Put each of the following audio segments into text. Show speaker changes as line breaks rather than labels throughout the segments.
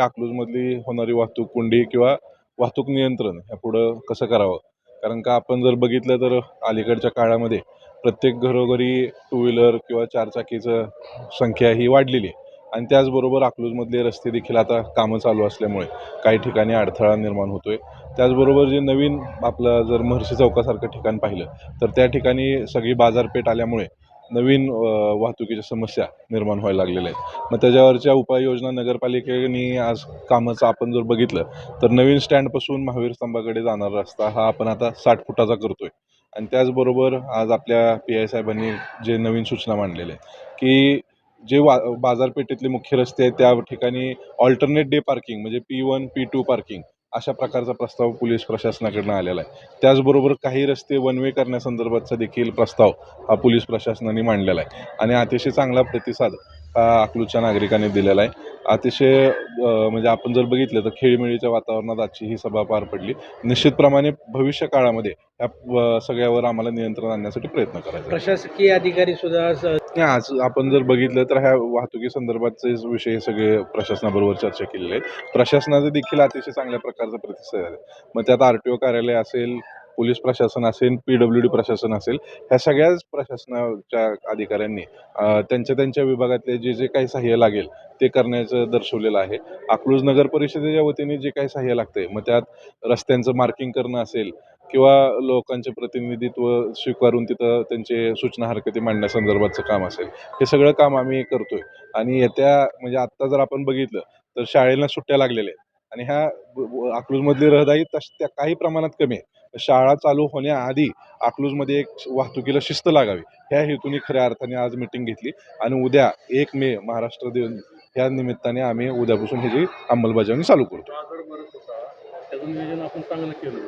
अकलूजमधली होणारी वाहतूक कोंडी किंवा वाहतूक नियंत्रण पुढं कसं करावं. कारण का आपण जर बघितलं तर अलीकडच्या काळामध्ये प्रत्येक घरोघरी टू व्हीलर किंवा चारचाकीचं संख्या ही वाढलेली आहे. आणि त्याचबरोबर अकलूजमधले रस्ते देखील आता कामं चालू असल्यामुळे काही ठिकाणी अडथळा निर्माण होतोय. त्याचबरोबर जे नवीन आपलं जर महर्षी चौकासारखं ठिकाण पाहिलं तर त्या ठिकाणी सगळी बाजारपेठ आल्यामुळे नवीन वाहतुकीच्या समस्या निर्माण व्हायला लागलेल्या आहेत. मग त्याच्यावरच्या उपाययोजना नगरपालिकेने आज कामाचं आपण जर बघितलं तर नवीन स्टँडपासून महावीर स्तंभाकडे जाणारा रस्ता हा आपण आता 60 फुटाचा करतोय. आणि त्याचबरोबर आज आपल्या PI साहेबांनी जे नवीन सूचना मांडलेल्या आहेत की जे बाजारपेठेतले मुख्य रस्ते आहेत त्या ठिकाणी ऑल्टरनेट डे पार्किंग म्हणजे P1 P2 पार्किंग अशा प्रकारचा प्रस्ताव पोलीस प्रशासनाकडनं आलेला आहे. त्याचबरोबर काही रस्ते वन वे करण्यासंदर्भातचा देखील प्रस्ताव हा पोलीस प्रशासनाने मांडलेला आहे. आणि अतिशय चांगला प्रतिसाद हा अकलूजच्या नागरिकांनी दिलेला आहे. अतिशय म्हणजे आपण जर बघितलं तर खेळीमेळीच्या वातावरणात आजची ही सभा पार पडली. निश्चितप्रमाणे भविष्य काळामध्ये या सगळ्यावर आम्हाला नियंत्रण आणण्यासाठी प्रयत्न करायचा.
प्रशासकीय अधिकारी सुद्धा
आज आपण जर बघितलं तर ह्या वाहतुकी संदर्भातचे विषय सगळे प्रशासनाबरोबर चर्चा केलेले आहेत. प्रशासनाचे देखील अतिशय चांगल्या प्रकारचा प्रतिसाद आहे. मग त्यात RTO कार्यालय असेल, पोलीस प्रशासन असेल, PWD प्रशासन असेल, ह्या सगळ्याच प्रशासनाच्या अधिकाऱ्यांनी त्यांच्या त्यांच्या विभागातले जे जे काही सहाय्य लागेल ते करण्याचं दर्शवलेलं आहे. अकलूज नगर परिषदेच्या वतीने जे काही सहाय्य लागतंय मग त्यात रस्त्यांचं मार्किंग करणं असेल किंवा लोकांचे प्रतिनिधित्व स्वीकारून तिथं त्यांचे सूचना हरकती मांडण्यासंदर्भातचं काम असेल, हे सगळं काम आम्ही करतोय. आणि येत्या म्हणजे आत्ता जर आपण बघितलं तर शाळेला सुट्ट्या लागलेल्या आहेत आणि ह्या अकलूजमधली रहदारी त्या काही प्रमाणात कमी आहे. शाळा चालू होण्याआधी अकलूजमध्ये एक वाहतुकीला शिस्त लागावी ह्या हेतूने खऱ्या अर्थाने आज मिटिंग घेतली. आणि उद्या 1 मे महाराष्ट्र दिन ह्या निमित्ताने आम्ही उद्यापासून ह्याची अंमलबजावणी चालू करतो.
त्याचं नियोजन आपण चांगलं केलं,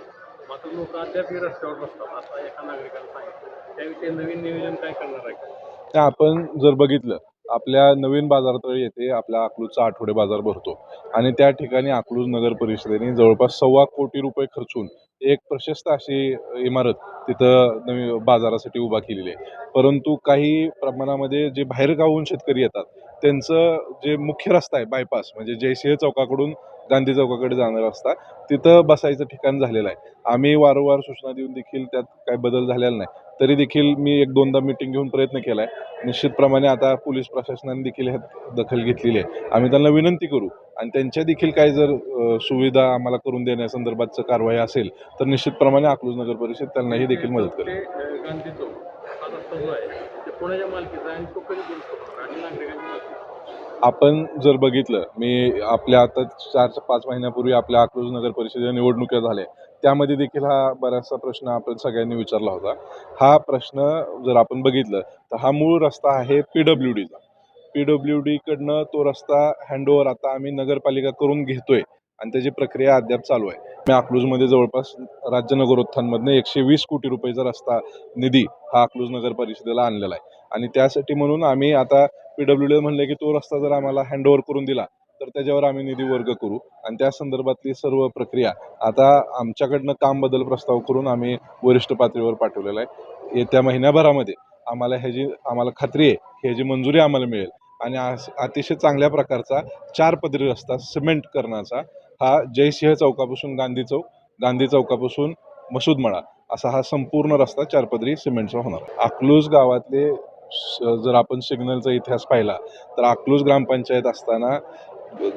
मात्र लोक अद्याप रस्त्यावर बसतात असं एका नागरिकाला सांगितलं. त्याविषयी नवीन नियोजन काय करणार आहे?
आपण जर बघितलं आपल्या नवीन बाजारतळी येथे आपल्या अकलूजचा आठवडे बाजार भरतो आणि त्या ठिकाणी अकलूज नगर परिषदेने जवळपास ₹1.25 कोटी खर्चून एक प्रशस्त अशी इमारत तिथं नवी बाजारासाठी उभा केलेली आहे. परंतु काही प्रमाणामध्ये जे बाहेरगावहून शेतकरी येतात त्यांचं जे मुख्य रस्ता आहे बायपास म्हणजे जयसिंह चौकाकडून गांधी चौकाकडे जाणारा रस्ता तिथं बसायचं ठिकाण झालेलं आहे. आम्ही वारंवार सूचना देऊन देखील त्यात काही बदल झालेला नाही. तरी देखील मी 1-2दा मीटिंग घेऊन प्रयत्न केला आहे. निश्चितप्रमाणे आता पोलीस प्रशासनाने देखील ह्यात दखल घेतलेली आहे. आम्ही त्यांना विनंती करू आणि त्यांच्या देखील काही जर सुविधा आम्हाला करून देण्यासंदर्भातचं कारवाई असेल तर निश्चितप्रमाणे अकलूज नगर परिषद त्यांनाही देखील मदत करेल.
गांधी चौक हा रस्ता जो आहे ते पुण्याच्या मालकीचा आहे आणि तो कधी दुरुस्त आणि नागरिकांची मालकी.
आपण जर बघितलं मी आपल्या आता 4-5 महिन्यापूर्वी आपल्या अकलूज नगर परिषदेच्या निवडणुका झाल्या त्यामध्ये देखील हा बराचसा प्रश्न आपण सगळ्यांनी विचारला होता. हा प्रश्न जर आपण बघितलं तर हा मूळ रस्ता आहे PWDचा. PWD कडनं तो रस्ता हँडओव्हर आता आम्ही नगरपालिका करून घेतोय आणि त्याची प्रक्रिया अद्याप चालू आहे. मी अकलूजमध्ये जवळपास राज्य नगरोत्थानमधनं ₹120 कोटी रस्ता निधी हा अकलूज नगर परिषदेला आणलेला आहे. आणि त्यासाठी म्हणून आम्ही आता PWD म्हणले की तो रस्ता जर आम्हाला हँडओव्हर करून दिला तर त्याच्यावर आम्ही निधी वर्ग करू आणि त्या संदर्भातली सर्व प्रक्रिया आता आमच्याकडनं काम बदल प्रस्ताव करून आम्ही वरिष्ठ पातळीवर पाठवलेला आहे. येत्या महिन्याभरामध्ये आम्हाला खात्री आहे की ह्याची मंजुरी आम्हाला मिळेल आणि अतिशय चांगल्या प्रकारचा 4 पदरी रस्ता सिमेंट करण्याचा हा जयसिंह चौकापासून गांधी चौकापासून मसूदमळा असा हा संपूर्ण रस्ता 4 पदरी सिमेंटचा होणार. अकलूज गावातले जर आपण सिग्नलचा इतिहास पाहिला तर अकलूज ग्रामपंचायत असताना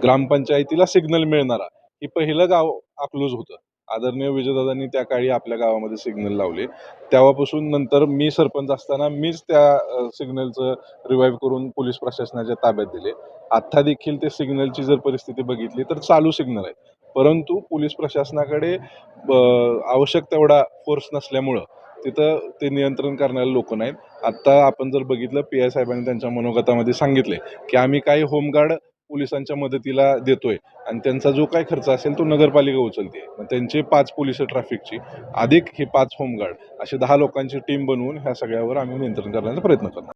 ग्रामपंचायतीला सिग्नल मिळणारा हे पहिलं गाव अकलूज होतं. आदरणीय विजयदादांनी त्या काळी आपल्या गावामध्ये सिग्नल लावले. तेव्हापासून नंतर मी सरपंच असताना मीच त्या सिग्नलचं रिवाईव्ह करून पोलीस प्रशासनाच्या ताब्यात दिले. आत्ता देखील ते सिग्नलची जर परिस्थिती बघितली तर चालू सिग्नल आहे. परंतु पोलीस प्रशासनाकडे आवश्यक तेवढा फोर्स नसल्यामुळं तिथं ते नियंत्रण करणारे लोक नाहीत. आत्ता आपण जर बघितलं PI साहेबांनी त्यांच्या मनोगतामध्ये सांगितले की आम्ही काही होमगार्ड पोलिसांच्या मदतीला देतोय आणि त्यांचा जो काही खर्च असेल तो नगरपालिका उचलते. मग त्यांचे 5 पोलिस ट्रॅफिकची अधिक हे 5 होमगार्ड असे 10 लोकांची टीम बनवून ह्या सगळ्यावर आम्ही नियंत्रण करण्याचा प्रयत्न करणार.